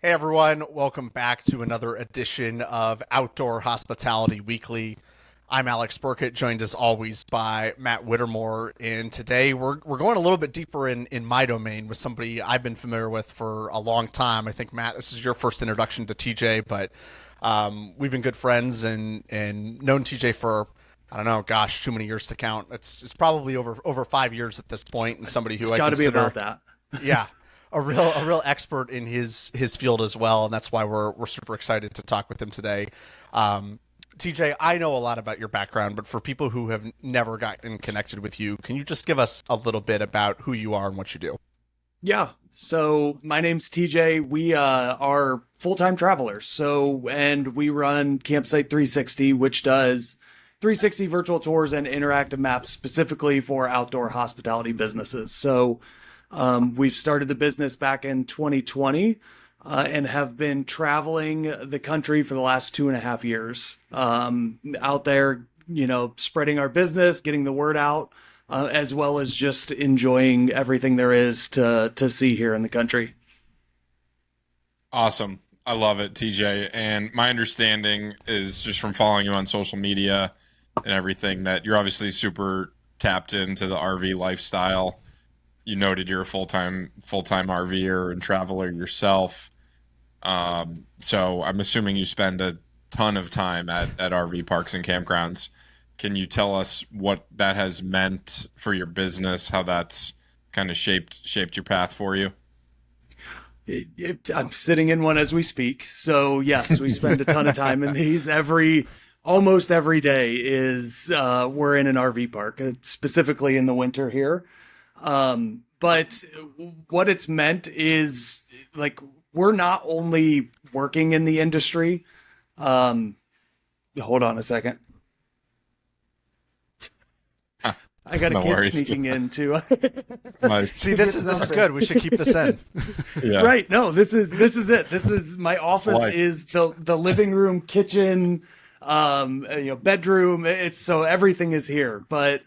Hey everyone, welcome back to another edition of Outdoor Hospitality Weekly. I'm Alex Burkett, joined as always by Matt Whittemore, and today we're going a little bit deeper in my domain with somebody I've been familiar with for a long time. I think Matt, this is your first introduction to TJ, but we've been good friends and known TJ for I don't know, gosh, too many years to count. It's probably over 5 years at this point, and somebody who It's I got to be consider about that. yeah, a real expert in his field as well, and that's why we're super excited to talk with him today. TJ, I know a lot about your background, but for people who have never gotten connected with you, can you just give us a little bit about who you are and what you do? Yeah. So my name's TJ. We are full-time travelers. And we run CampSite 360, which does 360 virtual tours and interactive maps specifically for outdoor hospitality businesses. We've started the business back in 2020 and have been traveling the country for the last 2.5 years. Out there, spreading our business, getting the word out, as well as just enjoying everything there is to see here in the country. Awesome. I love it, TJ. And my understanding is just from following you on social media and everything that you're obviously super tapped into the RV lifestyle. You noted you're a full-time RVer and traveler yourself. So I'm assuming you spend a ton of time at RV parks and campgrounds. Can you tell us what that has meant for your business, how that's kind of shaped your path for you? I'm sitting in one as we speak. So yes, we spend a ton of time in these. Almost every day is we're in an RV park, specifically in the winter here. But what it's meant is like we're not only working in the industry. Hold on a second. I got a No kid worries. sneaking in too. Nice. See, this is good. We should keep this in. Yeah. Right. No, this is it. This is my office Life. is the living room, kitchen, bedroom. It's so everything is here. But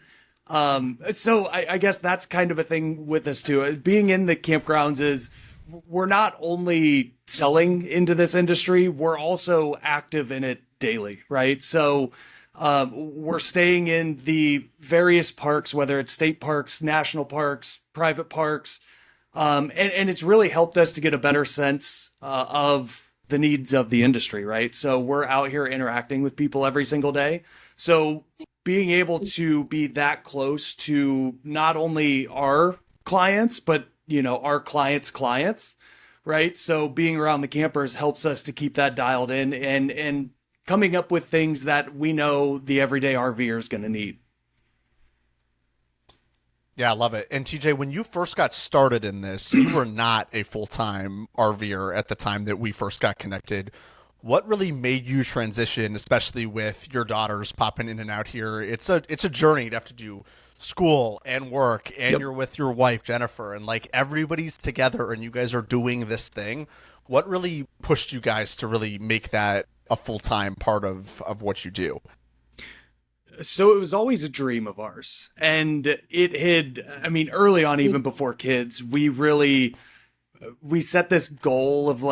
I guess that's kind of a thing with us too. Being in the campgrounds is we're not only selling into this industry, we're also active in it daily, right? So we're staying in the various parks, whether it's state parks, national parks, private parks. And it's really helped us to get a better sense of the needs of the industry, right? So we're out here interacting with people every single day. So being able to be that close to not only our clients, but, our clients' clients, right? So being around the campers helps us to keep that dialed in and coming up with things that we know the everyday RVer is going to need. Yeah, I love it. And TJ, when you first got started in this, you were not a full-time RVer at the time that we first got connected. What really made you transition, especially with your daughters popping in and out here? It's a journey to have to do school and work, and Yep. you're with your wife, Jennifer, and like everybody's together and you guys are doing this thing. What really pushed you guys to really make that a full-time part of what you do? So it was always a dream of ours. And early on, even before kids, we set this goal of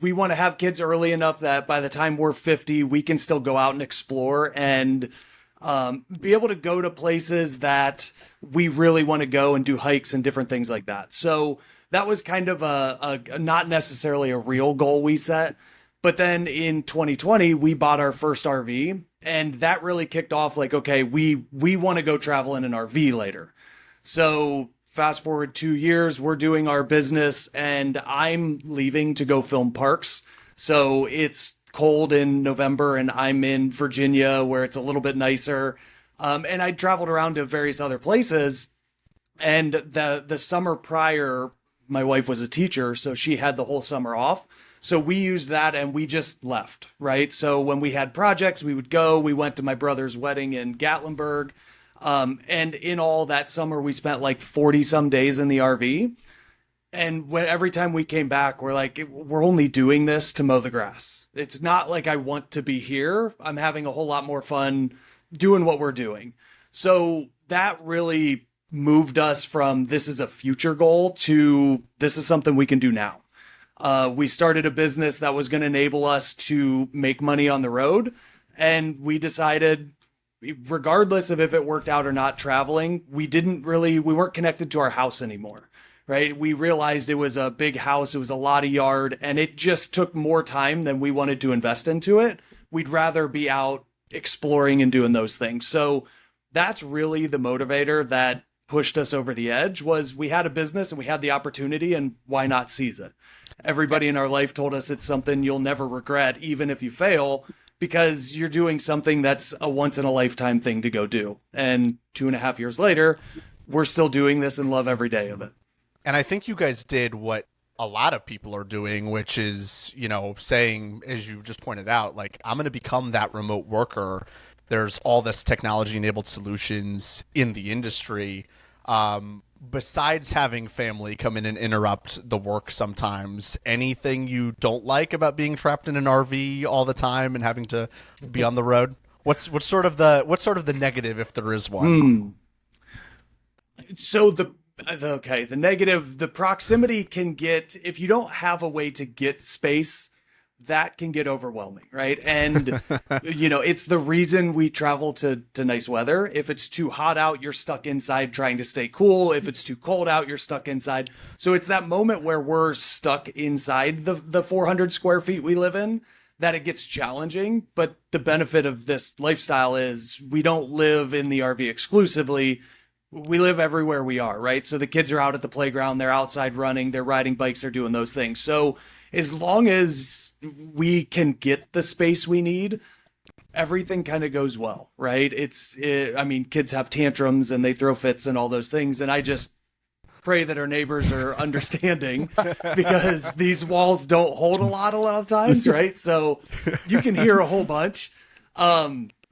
we want to have kids early enough that by the time we're 50, we can still go out and explore and be able to go to places that we really want to go and do hikes and different things like that. So that was kind of a not necessarily a real goal we set. But then in 2020, we bought our first RV, and that really kicked off okay, we want to go travel in an RV later. So fast forward 2 years, we're doing our business, and I'm leaving to go film parks. So it's cold in November, and I'm in Virginia where it's a little bit nicer. And I traveled around to various other places. And the summer prior, my wife was a teacher, so she had the whole summer off. So we used that and we just left, right? So when we had projects, we would go. We went to my brother's wedding in Gatlinburg. And in all that summer, we spent 40 some days in the RV. And every time we came back, we're only doing this to mow the grass. It's not like I want to be here. I'm having a whole lot more fun doing what we're doing. So that really moved us from this is a future goal to this is something we can do now. We started a business that was going to enable us to make money on the road. And we decided, regardless of if it worked out or not traveling, we weren't connected to our house anymore, right? We realized it was a big house. It was a lot of yard, and it just took more time than we wanted to invest into it. We'd rather be out exploring and doing those things. So that's really the motivator that pushed us over the edge. Was we had a business and we had the opportunity, and why not seize it? Everybody in our life told us it's something you'll never regret, even if you fail, because you're doing something that's a once in a lifetime thing to go do. And 2.5 years later, we're still doing this and love every day of it. And I think you guys did what a lot of people are doing, which is, saying, as you just pointed out, like, I'm going to become that remote worker. There's all this technology enabled solutions in the industry. Besides having family come in and interrupt the work sometimes, anything you don't like about being trapped in an RV all the time and having to be on the road? What's sort of the negative, if there is one? So the negative, the proximity can get, if you don't have a way to get space, that can get overwhelming, right? And, it's the reason we travel to nice weather. If it's too hot out, you're stuck inside trying to stay cool. If it's too cold out, you're stuck inside. So it's that moment where we're stuck inside the 400 square feet we live in that it gets challenging. But the benefit of this lifestyle is we don't live in the RV exclusively. We live everywhere we are, right? So the kids are out at the playground, they're outside running, they're riding bikes, they're doing those things. So as long as we can get the space we need, everything kind of goes well, right? Kids have tantrums and they throw fits and all those things. And I just pray that our neighbors are understanding, because these walls don't hold a lot of times, right? So you can hear a whole bunch.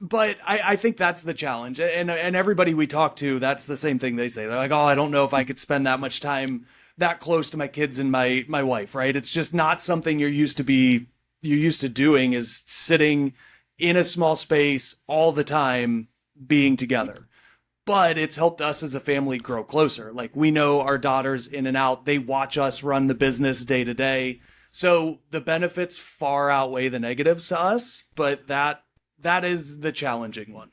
But I think that's the challenge. And everybody we talk to, that's the same thing they say. They're like, oh, I don't know if I could spend that much time that close to my kids and my wife, right? It's just not something you're used to doing, is sitting in a small space all the time being together. But it's helped us as a family grow closer. Like, we know our daughters in and out. They watch us run the business day to day. So the benefits far outweigh the negatives to us, but that is the challenging one.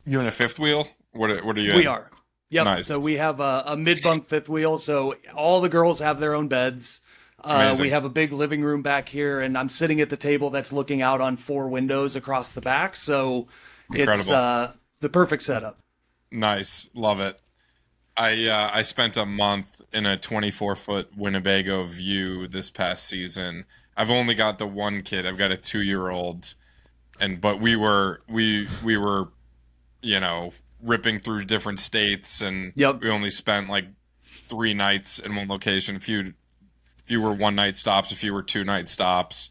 You in a fifth wheel? What are you in? We are. Yep. Nice. So we have a mid-bunk fifth wheel. So all the girls have their own beds. We have a big living room back here, and I'm sitting at the table that's looking out on 4 windows across the back. So Incredible. It's the perfect setup. Nice. Love it. I spent a month in a 24-foot Winnebago View this past season. I've only got the one kid. I've got a 2-year-old. But we were, ripping through different states, and we only spent like 3 nights in one location. A few were 1-night stops, a few were 2-night stops.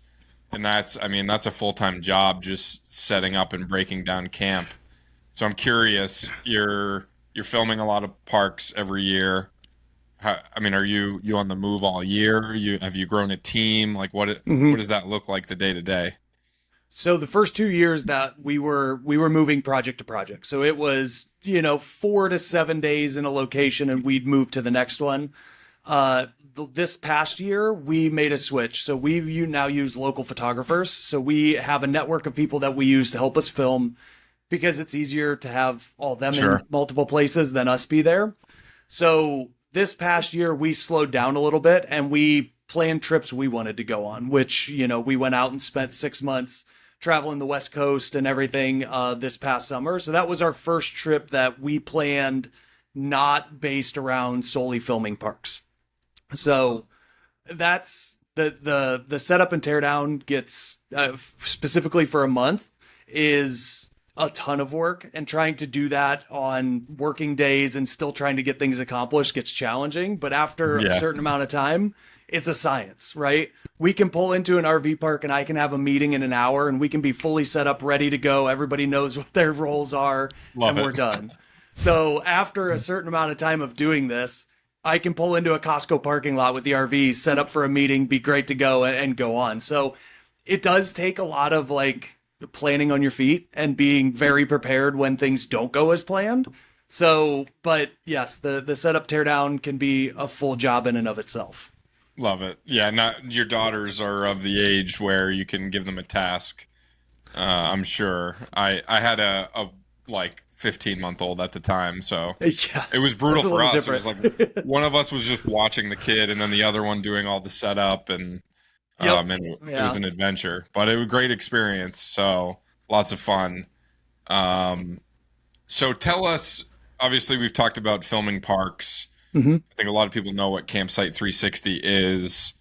And that's a full-time job, just setting up and breaking down camp. So I'm curious, you're filming a lot of parks every year. Are you on the move all year? Have you grown a team? Like, what does that look like the day to day? So the first 2 years that we were moving project to project. So it was, 4 to 7 days in a location, and we'd move to the next one. This past year, we made a switch. So we now use local photographers. So we have a network of people that we use to help us film, because it's easier to have all them in multiple places than us be there. So this past year, we slowed down a little bit, and we planned trips we wanted to go on, which, we went out and spent 6 months traveling the West Coast and everything this past summer. So that was our first trip that we planned, not based around solely filming parks. So that's the setup and teardown gets specifically for a month is a ton of work, and trying to do that on working days and still trying to get things accomplished gets challenging. But after a certain amount of time, it's a science, right? We can pull into an RV park and I can have a meeting in an hour, and we can be fully set up, ready to go. Everybody knows what their roles are, we're done. So after a certain amount of time of doing this, I can pull into a Costco parking lot with the RV, set up for a meeting, be great to go, and go on. So it does take a lot of planning on your feet and being very prepared when things don't go as planned. So, but yes, the setup teardown can be a full job in and of itself. Love it. Yeah, not your daughters are of the age where you can give them a task. I'm sure. I had a like 15-month-old at the time, so Yeah, it was brutal that's a for little us. It was different. like one of us was just watching the kid, and then the other one doing all the setup, Yep. and it was Yeah. an adventure, but it was a great experience. So lots of fun. Um, so tell us. Obviously, we've talked about filming parks. Hmm. I think a lot of people know what CampSite 360 is.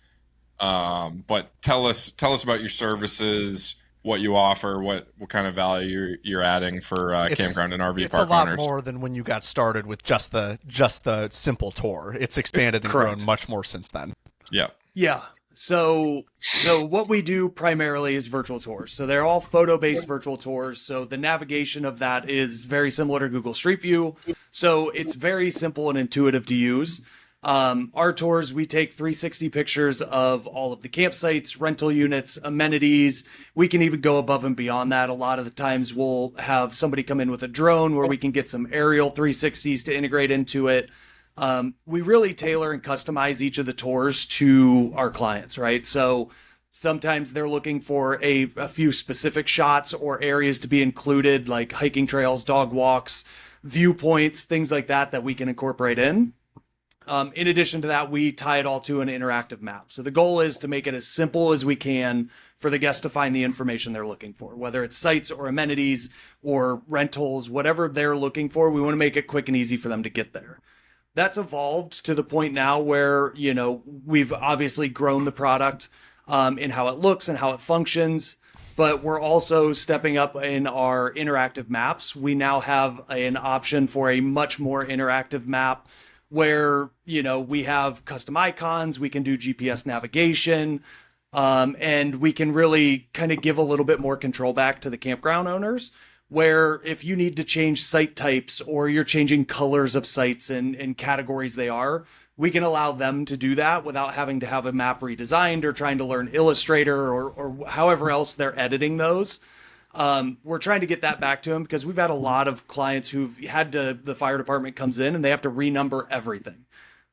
But tell us about your services, what you offer, what kind of value you're adding for It's campground and RV it's a park lot owners. more than when you got started with just the simple tour. It's expanded and Correct. grown much more since then. Yeah. Yeah. So what we do primarily is virtual tours. So they're all photo-based virtual tours. So the navigation of that is very similar to Google Street View. So it's very simple and intuitive to use. Our tours, we take 360 pictures of all of the campsites, rental units, amenities. We can even go above and beyond that. A lot of the times we'll have somebody come in with a drone where we can get some aerial 360s to integrate into it. We really tailor and customize each of the tours to our clients, right? So sometimes they're looking for a few specific shots or areas to be included, like hiking trails, dog walks, viewpoints, things like that, that we can incorporate in. In addition to that, we tie it all to an interactive map. So the goal is to make it as simple as we can for the guests to find the information they're looking for, whether it's sites or amenities or rentals, whatever they're looking for. We want to make it quick and easy for them to get there. That's evolved to the point now where, we've obviously grown the product in how it looks and how it functions, but we're also stepping up in our interactive maps. We now have an option for a much more interactive map where, we have custom icons, we can do GPS navigation, and we can really kind of give a little bit more control back to the campground owners, where if you need to change site types or you're changing colors of sites and categories they are, we can allow them to do that without having to have a map redesigned or trying to learn Illustrator or however else they're editing those. We're trying to get that back to them because we've had a lot of clients who've had the fire department comes in and they have to renumber everything.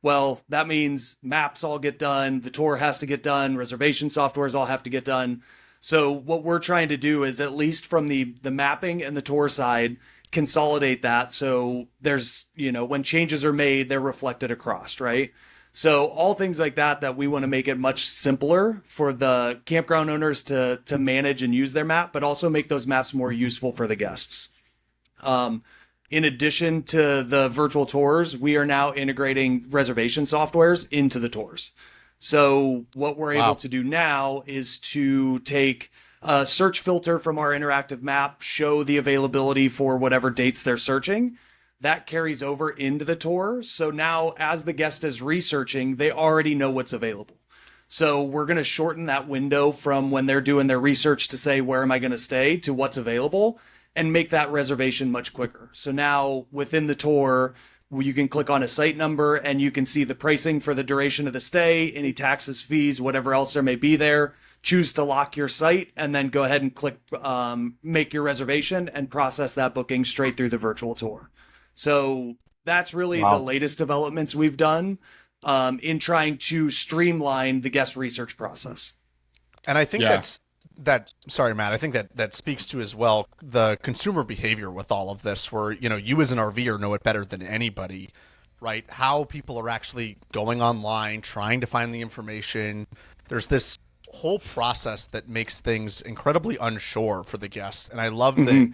Well, that means maps all get done, the tour has to get done, reservation softwares all have to get done. So what we're trying to do is, at least from the mapping and the tour side, consolidate that. So there's, when changes are made, they're reflected across, right? So all things like that we want to make it much simpler for the campground owners to manage and use their map, but also make those maps more useful for the guests. In addition to the virtual tours, we are now integrating reservation softwares into the tours. So what we're able to do now is to take a search filter from our interactive map, show the availability for whatever dates they're searching. That carries over into the tour. So now as the guest is researching, they already know what's available. So we're going to shorten that window from when they're doing their research to say, where am I going to stay, to what's available, and make that reservation much quicker. So now within the tour, you can click on a site number and you can see the pricing for the duration of the stay, any taxes, fees, whatever else there may be there. Choose to lock your site and then go ahead and click make your reservation and process that booking straight through the virtual tour. So that's really the latest developments we've done in trying to streamline the guest research process. And I think sorry, Matt, I think that speaks to as well the consumer behavior with all of this, where, you as an RVer know it better than anybody, right? How people are actually going online, trying to find the information. There's this whole process that makes things incredibly unsure for the guests. And I love that,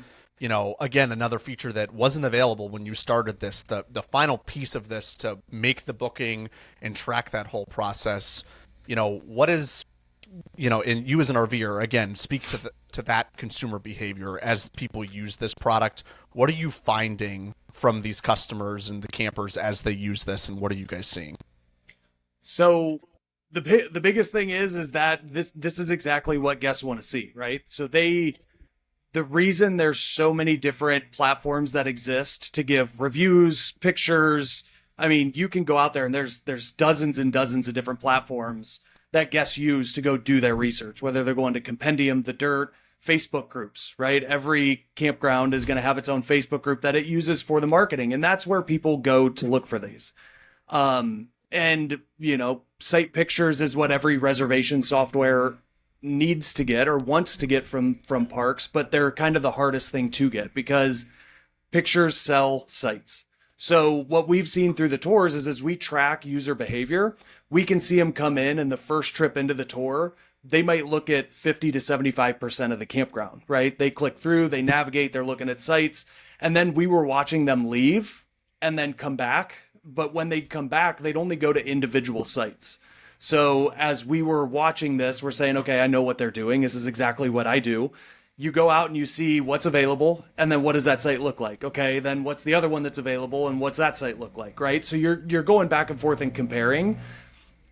again, another feature that wasn't available when you started this, the final piece of this to make the booking and track that whole process. What is, and you as an RVer, again, speak to that consumer behavior as people use this product. What are you finding from these customers and the campers as they use this, and what are you guys seeing? So the biggest thing is that this is exactly what guests want to see, right? So the reason there's so many different platforms that exist to give reviews, pictures, I mean, you can go out there and there's dozens and dozens of different platforms that guests use to go do their research, whether they're going to Compendium, The Dirt, Facebook groups, right? Every campground is going to have its own Facebook group that it uses for the marketing. And that's where people go to look for these. And, site pictures is what every reservation software needs to get or wants to get from parks, but they're kind of the hardest thing to get because pictures sell sites. So what we've seen through the tours is as we track user behavior, we can see them come in and the first trip into the tour, they might look at 50 to 75% of the campground, right? They click through, they navigate, they're looking at sites, and then we were watching them leave and then come back. But when they come back, they'd only go to individual sites. So as we were watching this, we're saying, okay, I know what they're doing. This is exactly what I do. You go out and you see what's available, and then what does that site look like? Okay, then what's the other one that's available, and what's that site look like, right? So you're going back and forth and comparing,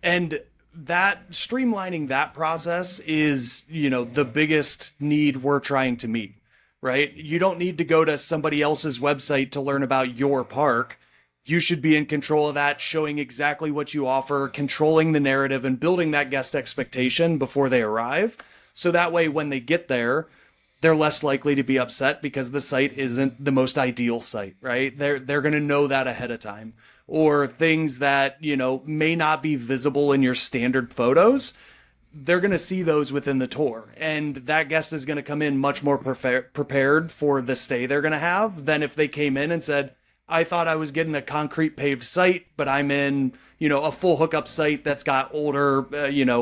and that streamlining that process is, the biggest need we're trying to meet, right? You don't need to go to somebody else's website to learn about your park. You should be in control of that, showing exactly what you offer, controlling the narrative, and building that guest expectation before they arrive. So that way, when they get there, they're less likely to be upset because the site isn't the most ideal site, right? They're going to know that ahead of time. Or things that, may not be visible in your standard photos, they're going to see those within the tour. And that guest is going to come in much more prepared for the stay they're going to have than if they came in and said, I thought I was getting a concrete paved site, but I'm in, a full hookup site that's got older,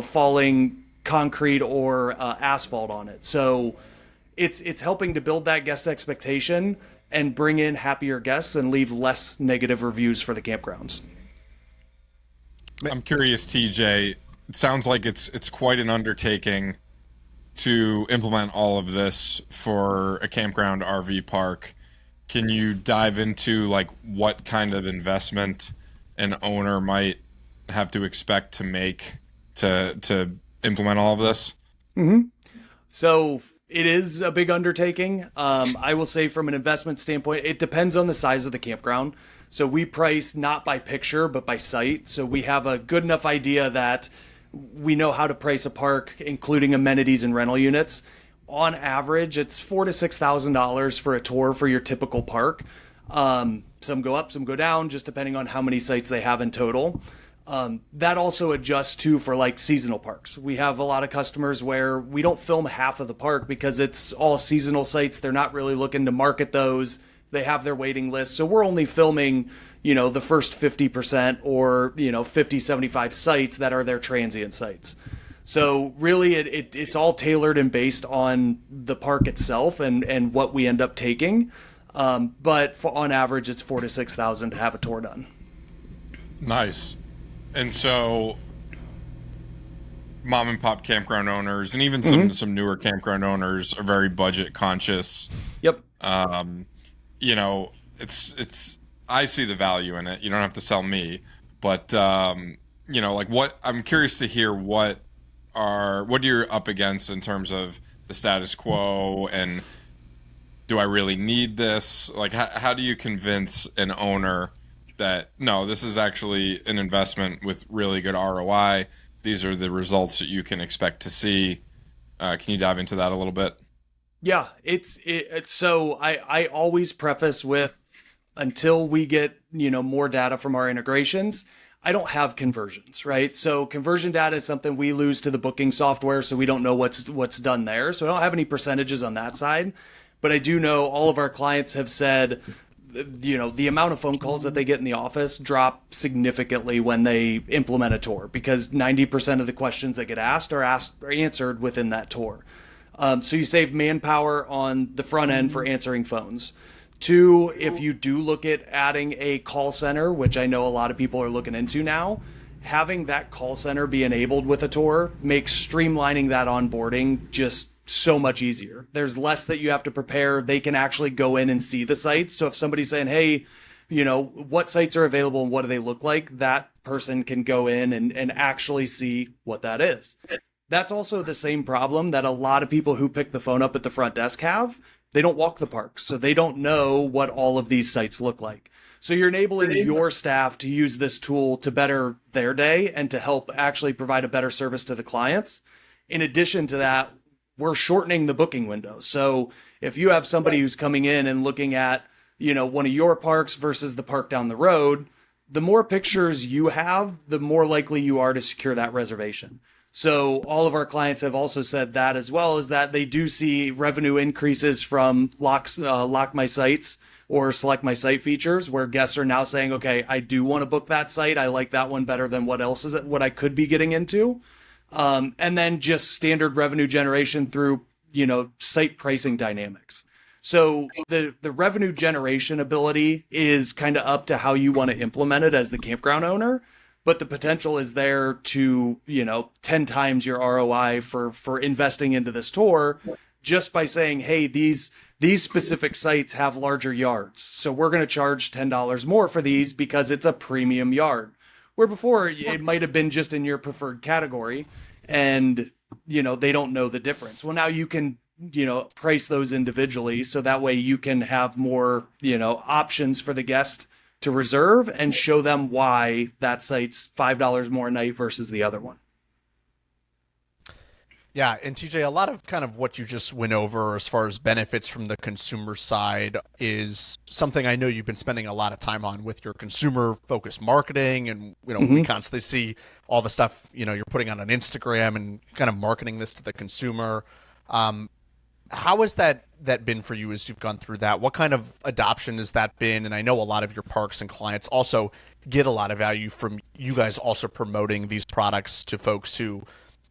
falling concrete or asphalt on it. So it's helping to build that guest expectation and bring in happier guests and leave less negative reviews for the campgrounds. I'm curious, TJ. It sounds like it's quite an undertaking to implement all of this for a campground RV park. Can you dive into like what kind of investment an owner might have to expect to make to implement all of this? Mm-hmm. So it is a big undertaking. I will say from an investment standpoint, it depends on the size of the campground. So we price not by picture, but by site. So we have a good enough idea that we know how to price a park, including amenities and rental units. On average, it's $4,000 to $6,000 for a tour for your typical park. Some go up, some go down, just depending on how many sites they have in total. That also adjusts too for like seasonal parks. We have a lot of customers where we don't film half of the park because it's all seasonal sites. They're not really looking to market those. They have their waiting list. So we're only filming, the first 50% or, 50, 75 sites that are their transient sites. So really it's all tailored and based on the park itself and what we end up taking. But on average, it's $4,000 to $6,000 to have a tour done. Nice. And so mom and pop campground owners and even some newer campground owners are very budget conscious. Yep. It's I see the value in it. You don't have to sell me, but what I'm curious to hear what you're up against in terms of the status quo, and do I really need this? Like, how do you convince an owner that, no, this is actually an investment with really good ROI. These are the results that you can expect to see. Can you dive into that a little bit? Yeah, so I always preface with, until we get, more data from our integrations, I don't have conversions, right? So conversion data is something we lose to the booking software, so we don't know what's done there. So I don't have any percentages on that side, but I do know all of our clients have said, the amount of phone calls that they get in the office drop significantly when they implement a tour, because 90% of the questions that get asked are answered within that tour. So you save manpower on the front end for answering phones. Two, if you do look at adding a call center, which I know a lot of people are looking into now, having that call center be enabled with a tour makes streamlining that onboarding just so much easier. There's less that you have to prepare. They can actually go in and see the sites. So if somebody's saying, hey, what sites are available and what do they look like, that person can go in and actually see what that is. That's also the same problem that a lot of people who pick the phone up at the front desk have. They don't walk the park, so they don't know what all of these sites look like. So you're enabling your staff to use this tool to better their day and to help actually provide a better service to the clients. In addition to that, we're shortening the booking window. So if you have somebody who's coming in and looking at, one of your parks versus the park down the road, the more pictures you have, the more likely you are to secure that reservation. So all of our clients have also said that, as well as that they do see revenue increases from lock my sites or select my site features, where guests are now saying, okay, I do want to book that site. I like that one better than what I could be getting into. And then just standard revenue generation through, site pricing dynamics. So the revenue generation ability is kind of up to how you want to implement it as the campground owner. But the potential is there to, 10 times your ROI for investing into this tour, just by saying, hey, these specific sites have larger yards. So we're going to charge $10 more for these because it's a premium yard. Where before it might have been just in your preferred category and, they don't know the difference. Well, now you can, price those individually. So that way you can have more, options for the guest to reserve and show them why that site's $5 more a night versus the other one. Yeah, and TJ, a lot of kind of what you just went over as far as benefits from the consumer side is something I know you've been spending a lot of time on with your consumer-focused marketing, and we constantly see all the stuff you're putting on Instagram and kind of marketing this to the consumer. How has that been for you as you've gone through that? What kind of adoption has that been? And I know a lot of your parks and clients also get a lot of value from you guys also promoting these products to folks who,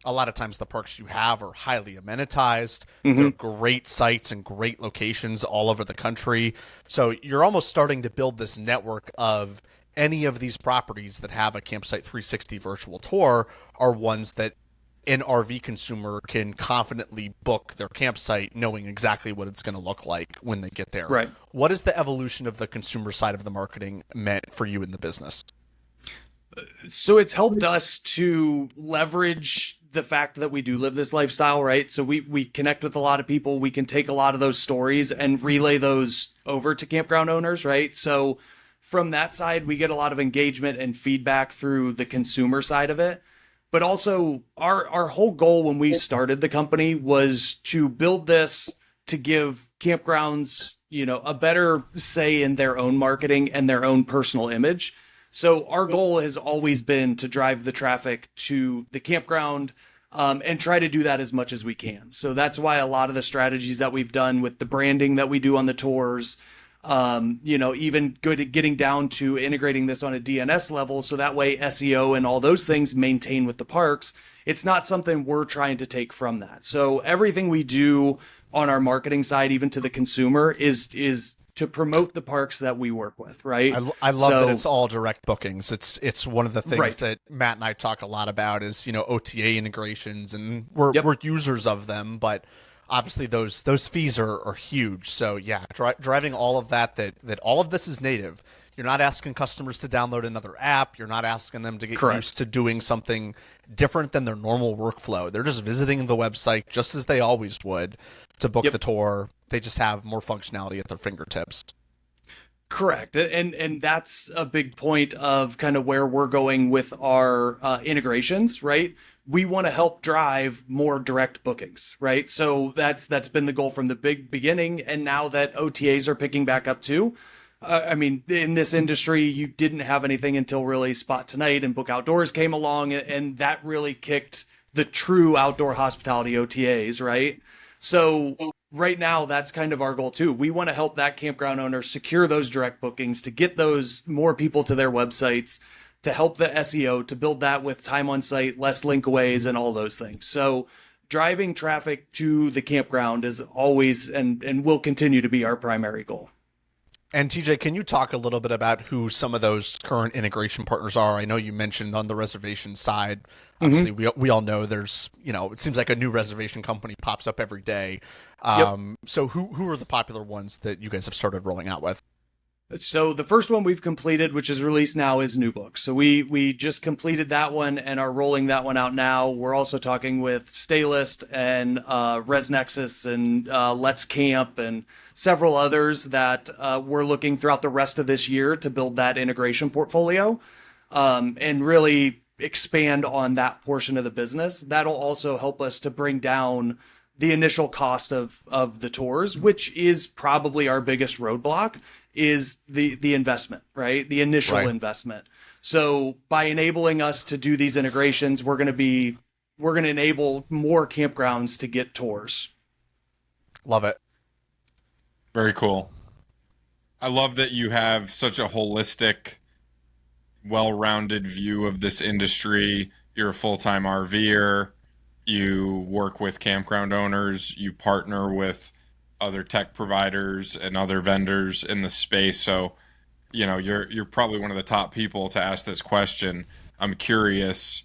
a lot of times the parks you have are highly amenitized. They're great sites and great locations all over the country. So you're almost starting to build this network of any of these properties that have a Campsite 360 virtual tour are ones that an RV consumer can confidently book their campsite knowing exactly what it's going to look like when they get there. Right. What is the evolution of the consumer side of the marketing meant for you in the business? So it's helped us to leverage the fact that we do live this lifestyle, right? So we connect with a lot of people. We can take a lot of those stories and relay those over to campground owners, right? So from that side, we get a lot of engagement and feedback through the consumer side of it. But also our whole goal when we started the company was to build this to give campgrounds, a better say in their own marketing and their own personal image. So our goal has always been to drive the traffic to the campground, and try to do that as much as we can. So that's why a lot of the strategies that we've done with the branding that we do on the tours, even getting down to integrating this on a DNS level. So that way SEO and all those things maintain with the parks. It's not something we're trying to take from that. So everything we do on our marketing side, even to the consumer, is to promote the parks that we work with, right? I love that it's all direct bookings. It's one of the things Right. that Matt and I talk a lot about is, OTA integrations, and we're users of them, but obviously those fees are huge. So yeah, driving all of that all of this is native. You're not asking customers to download another app. You're not asking them to get Correct. used to doing something different than their normal workflow. They're just visiting the website just as they always would to book the tour. They just have more functionality at their fingertips. Correct. And that's a big point of kind of where we're going with our integrations, right? We want to help drive more direct bookings, right? So that's been the goal from the beginning. And now that OTAs are picking back up too, in this industry, you didn't have anything until really Spot Tonight and Book Outdoors came along, and that really kicked the true outdoor hospitality OTAs, right? So right now, that's kind of our goal too. We want to help that campground owner secure those direct bookings, to get those more people to their websites, to help the SEO, to build that with time on site, less linkaways, and all those things. So driving traffic to the campground is always and will continue to be our primary goal. And TJ, can you talk a little bit about who some of those current integration partners are? I know you mentioned on the reservation side, obviously we all know there's, it seems like a new reservation company pops up every day. So who are the popular ones that you guys have started rolling out with? So the first one we've completed, which is released now, is New Book. So we just completed that one and are rolling that one out now. We're also talking with Staylist and ResNexus and Let's Camp and several others that we're looking throughout the rest of this year to build that integration portfolio and really expand on that portion of the business. That'll also help us to bring down the initial cost of the tours, which is probably our biggest roadblock, is the investment, right? The initial Right. investment. So by enabling us to do these integrations, we're going to enable more campgrounds to get tours. Love it. Very cool. I love that you have such a holistic, well-rounded view of this industry. You're a full-time RVer. You work with campground owners. You partner with other tech providers and other vendors in the space. So, you're probably one of the top people to ask this question. I'm curious,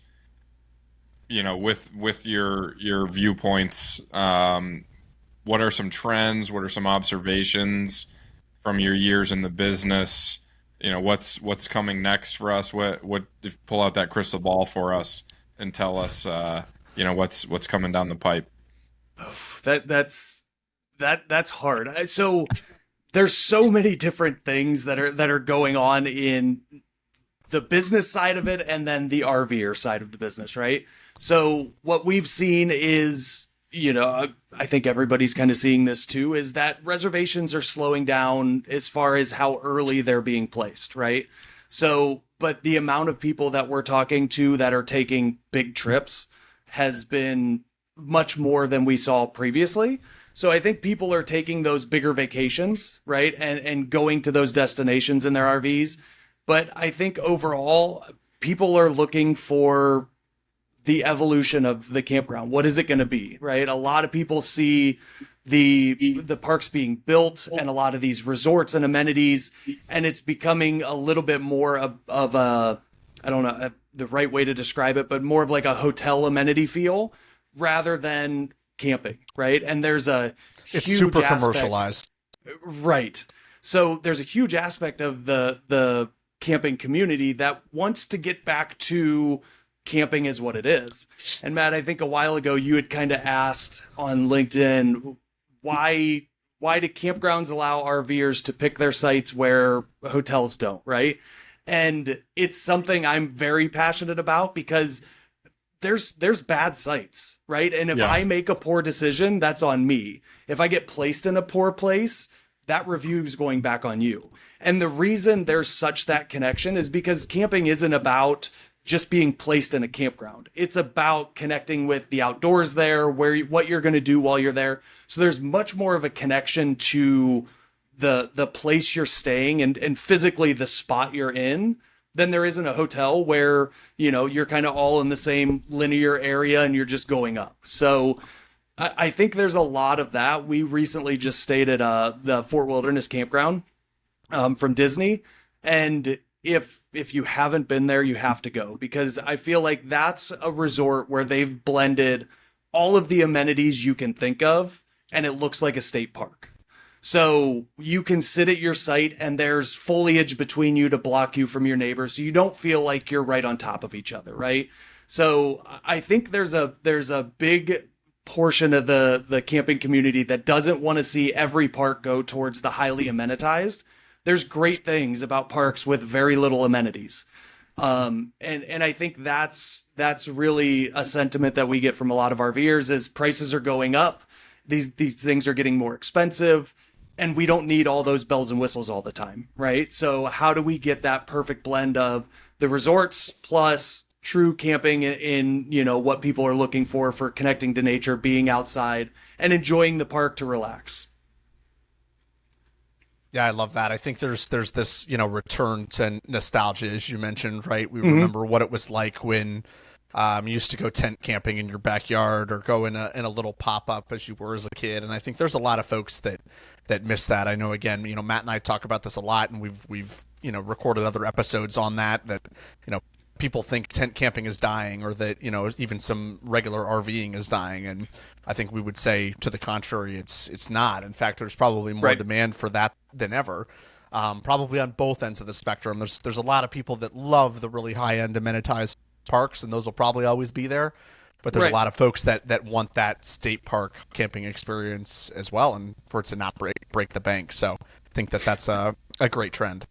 with your viewpoints, what are some trends? What are some observations from your years in the business? What's coming next for us? What if pull out that crystal ball for us and tell us what's coming down the pipe? That's hard. So there's so many different things that are going on in the business side of it and then the RVer side of the business, right? So what we've seen is, I think everybody's kind of seeing this too, is that reservations are slowing down as far as how early they're being placed, right? So, but the amount of people that we're talking to that are taking big trips has been much more than we saw previously. So I think people are taking those bigger vacations, right? And going to those destinations in their RVs. But I think overall, people are looking for the evolution of the campground. What is it going to be, right? A lot of people see the parks being built and a lot of these resorts and amenities, and it's becoming a little bit more of a, I don't know the right way to describe it, but more of like a hotel amenity feel rather than camping, right? And there's It's huge super aspect, commercialized. right? So there's a huge aspect of the camping community that wants to get back to camping is what it is. And Matt, I think a while ago you had kind of asked on LinkedIn, why do campgrounds allow RVers to pick their sites where hotels don't, right? And it's something I'm very passionate about because there's bad sites, right? And if I make a poor decision, that's on me. If I get placed in a poor place, that review is going back on you. And the reason there's such that connection is because camping isn't about just being placed in a campground. It's about connecting with the outdoors there, what you're going to do while you're there. So there's much more of a connection to the place you're staying and physically the spot you're in than there is in a hotel where, you're kind of all in the same linear area and you're just going up. So I think there's a lot of that. We recently just stayed at the Fort Wilderness campground from Disney. And if you haven't been there, you have to go, because I feel like that's a resort where they've blended all of the amenities you can think of, and it looks like a state park. So you can sit at your site and there's foliage between you to block you from your neighbors, so you don't feel like you're right on top of each other, right? So I think there's a big portion of the camping community that doesn't want to see every park go towards the highly amenitized. There's great things about parks with very little amenities. And I think that's really a sentiment that we get from a lot of RVers is prices are going up. These things are getting more expensive, and we don't need all those bells and whistles all the time, right? So how do we get that perfect blend of the resorts plus true camping in what people are looking for connecting to nature, being outside, and enjoying the park to relax? Yeah, I love that. I think there's this, return to nostalgia, as you mentioned, right? We remember what it was like when you used to go tent camping in your backyard or go in a little pop-up as you were as a kid. And I think there's a lot of folks that miss that. I know, again, Matt and I talk about this a lot, and we've recorded other episodes on that people think tent camping is dying, or that, even some regular RVing is dying. And I think we would say to the contrary, it's not. In fact, there's probably more demand for that than ever. Probably on both ends of the spectrum. There's a lot of people that love the really high-end amenitized parks, and those will probably always be there. But there's a lot of folks that want that state park camping experience as well, and for it to not break the bank. So I think that's a great trend.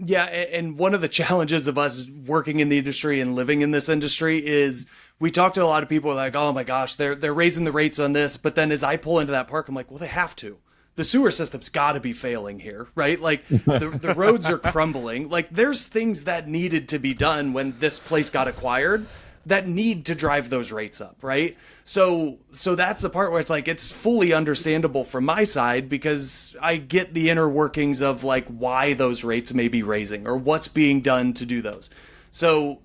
Yeah, and one of the challenges of us working in the industry and living in this industry is we talk to a lot of people like, oh my gosh, they're raising the rates on this. But then as I pull into that park, I'm like, well, they have to. the sewer system's got to be failing here, right? Like the roads are crumbling. Like there's things that needed to be done when this place got acquired that need to drive those rates up, right? So that's the part where it's like, it's fully understandable from my side because I get the inner workings of like why those rates may be raising or what's being done to do those. So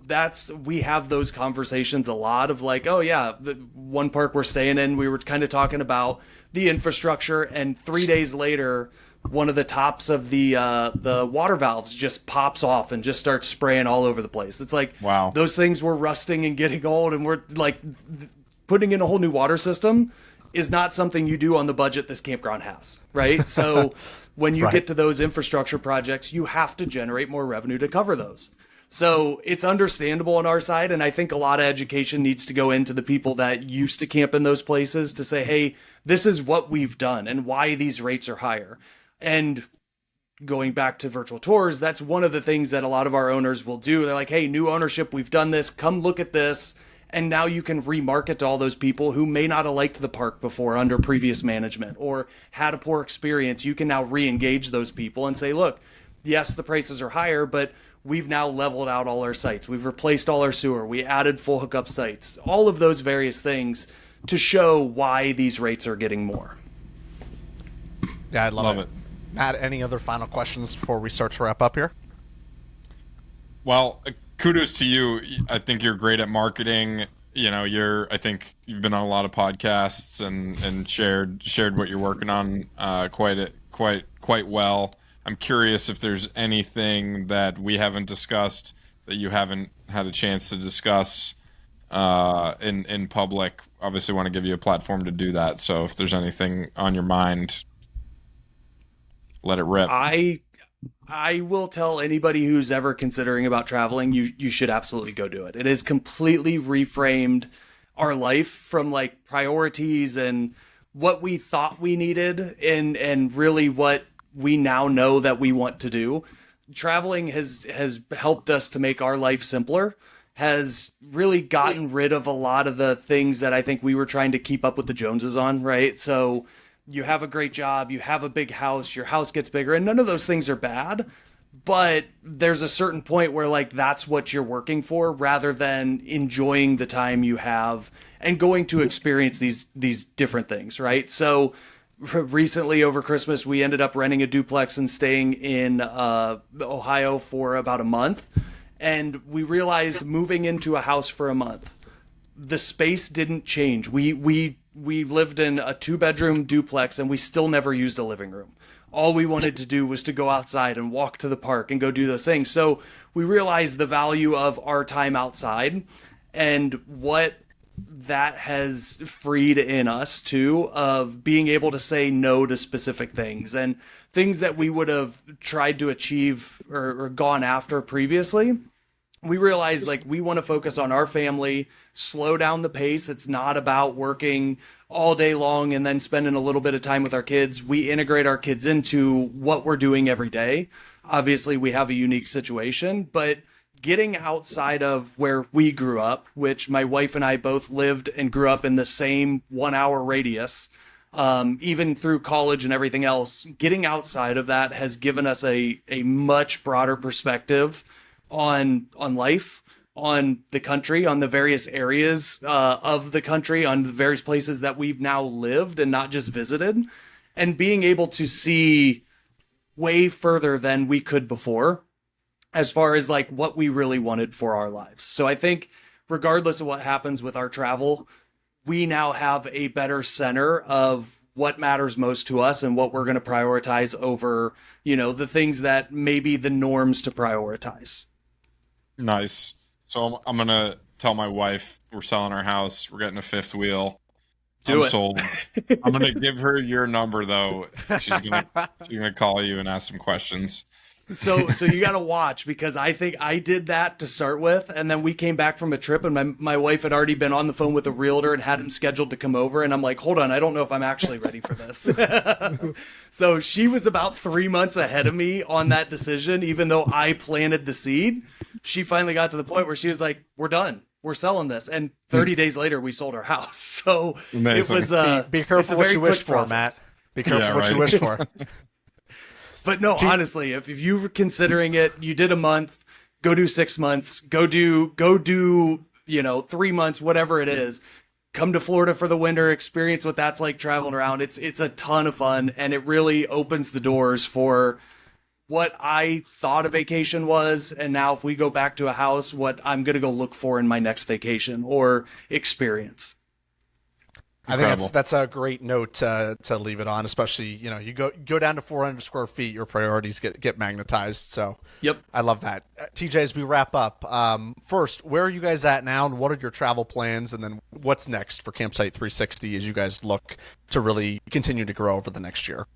we have those conversations a lot of like, oh yeah, the one park we're staying in, we were kind of talking about the infrastructure, and 3 days later, one of the tops of the water valves just pops off and just starts spraying all over the place. It's like, wow, those things were rusting and getting old, and we're like, putting in a whole new water system is not something you do on the budget this campground has, right? So when you get to those infrastructure projects, you have to generate more revenue to cover those. So it's understandable on our side, and I think a lot of education needs to go into the people that used to camp in those places to say, hey, this is what we've done and why these rates are higher. And going back to virtual tours, that's one of the things that a lot of our owners will do. They're like, hey, new ownership, we've done this, come look at this. And now you can remarket to all those people who may not have liked the park before under previous management or had a poor experience. You can now re-engage those people and say, look, yes, the prices are higher, but we've now leveled out all our sites. We've replaced all our sewer. We added full hookup sites, all of those various things to show why these rates are getting more. Yeah, I love it. Matt, any other final questions before we start to wrap up here? Well, kudos to you. I think you're great at marketing. You know, I think you've been on a lot of podcasts and shared what you're working on quite well. I'm curious if there's anything that we haven't discussed that you haven't had a chance to discuss in public. Obviously, want to give you a platform to do that. So if there's anything on your mind, let it rip. I will tell anybody who's ever considering about traveling, you should absolutely go do it. It has completely reframed our life from like priorities and what we thought we needed and really what we now know that we want to do. Traveling has helped us to make our life simpler, has really gotten rid of a lot of the things that I think we were trying to keep up with the Joneses on, right? So you have a great job, you have a big house, your house gets bigger, and none of those things are bad, but there's a certain point where like that's what you're working for rather than enjoying the time you have and going to experience these different things, right? So recently over Christmas, we ended up renting a duplex and staying in Ohio for about a month. And we realized moving into a house for a month, the space didn't change. We lived in a 2-bedroom duplex and we still never used a living room. All we wanted to do was to go outside and walk to the park and go do those things. So we realized the value of our time outside and what that has freed in us too, of being able to say no to specific things and things that we would have tried to achieve or gone after previously. We realized like we want to focus on our family, slow down the pace. It's not about working all day long and then spending a little bit of time with our kids. We integrate our kids into what we're doing every day. Obviously we have a unique situation, but getting outside of where we grew up, which my wife and I both lived and grew up in the same 1 hour radius, even through college and everything else, getting outside of that has given us a much broader perspective on life, on the country, on the various areas of the country, on the various places that we've now lived and not just visited, and being able to see way further than we could before as far as like what we really wanted for our lives. So I think regardless of what happens with our travel, we now have a better center of what matters most to us and what we're going to prioritize over, you know, the things that may be the norms to prioritize. Nice. So I'm going to tell my wife we're selling our house. We're getting a fifth wheel. I'm sold. I'm going to give her your number though. She's going to call you and ask some questions. So you got to watch, because I think I did that to start with. And then we came back from a trip and my wife had already been on the phone with a realtor and had him scheduled to come over. And I'm like, hold on, I don't know if I'm actually ready for this. So she was about 3 months ahead of me on that decision. Even though I planted the seed, she finally got to the point where she was like, we're done. We're selling this. And 30 days later, we sold our house. So amazing. It was be careful what you wish for, Matt. Be careful Yeah, what right. you wish for. But no, honestly, if you were considering it, you did a month, go do 6 months, go do 3 months, whatever it is. Come to Florida for the winter, experience what that's like traveling around. It's a ton of fun, and it really opens the doors for what I thought a vacation was, and now if we go back to a house, what I'm gonna go look for in my next vacation or experience. I think Incredible. that's a great note to leave it on, especially, you go down to 400 square feet, your priorities get magnetized. So Yep. I love that. TJ, as we wrap up, first, where are you guys at now, and what are your travel plans? And then what's next for Campsite 360 as you guys look to really continue to grow over the next year?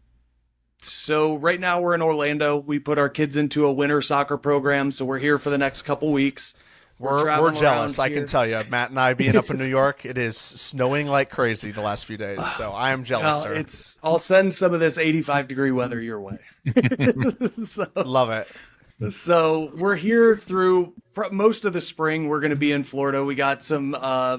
So right now we're in Orlando. We put our kids into a winter soccer program, so we're here for the next couple weeks. We're traveling jealous. around I can here. tell you, Matt and I being up in New York, it is snowing like crazy the last few days. So I am jealous, Well, sir. I'll send some of this 85-degree weather your way. Love it. So we're here through most of the spring. We're going to be in Florida. We got some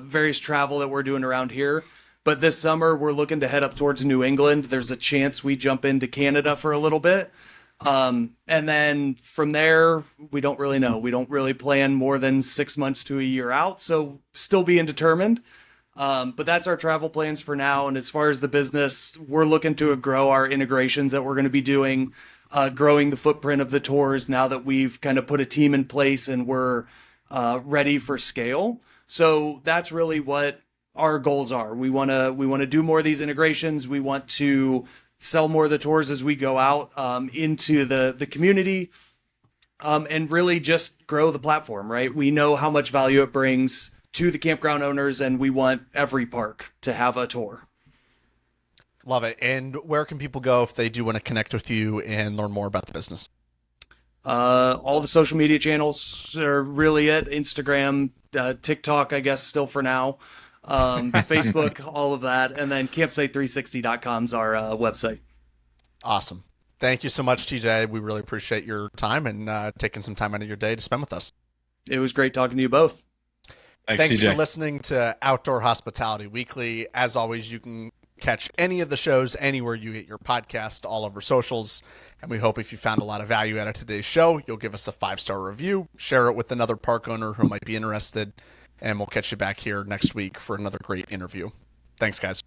various travel that we're doing around here. But this summer, we're looking to head up towards New England. There's a chance we jump into Canada for a little bit. And then from there, we don't really know. We don't really plan more than 6 months to a year out. So still being determined. But that's our travel plans for now. And as far as the business, we're looking to grow our integrations that we're going to be doing, growing the footprint of the tours now that we've kind of put a team in place and we're ready for scale. So that's really what our goals are. We want to do more of these integrations. We want to sell more of the tours as we go out into the community, and really just grow the platform, right? We know how much value it brings to the campground owners, and we want every park to have a tour. Love it. And where can people go if they do want to connect with you and learn more about the business? All the social media channels are really it. Instagram, TikTok, I guess, still for now. Facebook, all of that. And then campsite360.com is our website. Awesome. Thank you so much, TJ. We really appreciate your time and taking some time out of your day to spend with us. It was great talking to you both. Thanks TJ. for listening to Outdoor Hospitality Weekly. As always, you can catch any of the shows anywhere you get your podcast, all over socials. And we hope if you found a lot of value out of today's show, you'll give us a 5-star review, share it with another park owner who might be interested, and we'll catch you back here next week for another great interview. Thanks, guys.